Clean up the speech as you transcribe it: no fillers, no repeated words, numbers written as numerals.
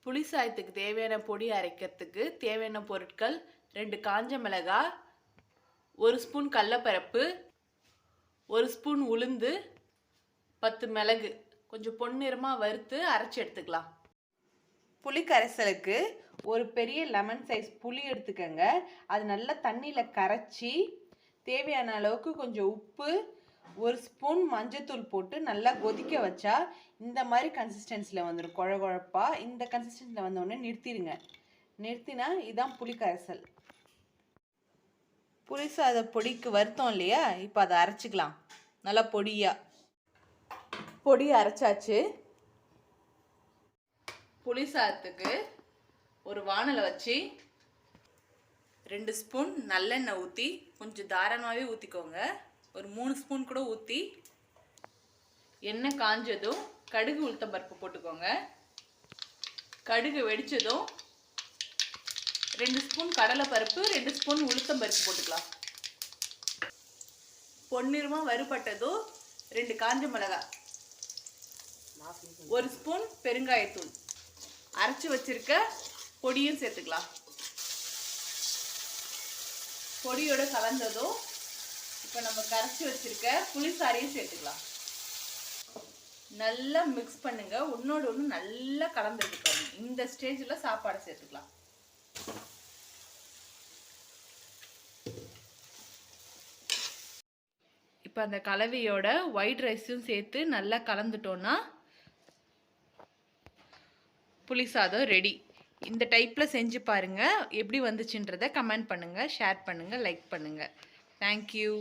புளி சாதத்துக்கு தேவையான பொடி அரைக்கிறதுக்கு தேவையான பொருட்கள் 2 காஞ்ச மிளகாய், 1 ஸ்பூன் கடலைப்பருப்பு, 1 ஸ்பூன் உளுந்து, 10 மிளகு கொஞ்சம் பொன்னிறமாக வறுத்து அரைச்சி எடுத்துக்கலாம். புளி கரைசலுக்கு ஒரு பெரிய லெமன் சைஸ் புளி எடுத்துக்கோங்க. அது நல்லா தண்ணியில் கரைச்சி தேவையான அளவுக்கு கொஞ்சம் உப்பு, 1 ஸ்பூன் மஞ்சத்தூள் போட்டு நல்லா கொதிக்க வச்சா இந்த மாதிரி கன்சிஸ்டன்சியில் வந்துடும். குழ குழப்பாக இந்த கன்சிஸ்டன்சியில் வந்தோடனே நிறுத்திடுங்க. நிறுத்தினா இதுதான் புளி கரைசல். புளி சாத பொடிக்கு வருத்தம் இல்லையா, இப்போ அதை அரைச்சிக்கலாம். நல்லா பொடி அரைச்சாச்சு. புளி சாதத்துக்கு ஒரு வாணலை வச்சு 2 ஸ்பூன் நல்லெண்ணெய் ஊற்றி, கொஞ்சம் தாராளமாகவே ஊற்றிக்கோங்க. ஒரு 3 ஸ்பூன் கூட ஊற்றி, எண்ணெய் காஞ்சதும் கடுகு உளுத்தம் பருப்பு போட்டுக்கோங்க. கடுகு வெடித்ததும் 2 ஸ்பூன் கடலைப்பருப்பு, 2 ஸ்பூன் உளுத்தம் பருப்பு போட்டுக்கலாம். பொன்னிறமாக வறுபட்டதும் 2 காஞ்ச மிளகாய், 1 ஸ்பூன் பெருங்காயத்தூள், அரைச்சி வச்சிருக்க பொடியும் சேர்த்துக்கலாம். பொடியோட கலந்ததும் இப்போ நம்ம கரைச்சி வச்சிருக்க புளிசாரையும் சேர்த்துக்கலாம். நல்லா மிக்ஸ் பண்ணுங்க. ஒன்னோட ஒன்று நல்லா கலந்துருக்கு பாருங்க. இந்த ஸ்டேஜில் சாப்பாடை சேர்த்துக்கலாம். இப்போ அந்த கலவையோட ஒயிட் ரைஸும் சேர்த்து நல்லா கலந்துட்டோன்னா புளி சாதம் ரெடி. இந்த டைப்பில் செஞ்சு பாருங்கள். எப்படி வந்துச்சுன்றதை கமெண்ட் பண்ணுங்கள், ஷேர் பண்ணுங்கள், லைக் பண்ணுங்கள். தேங்க்யூ.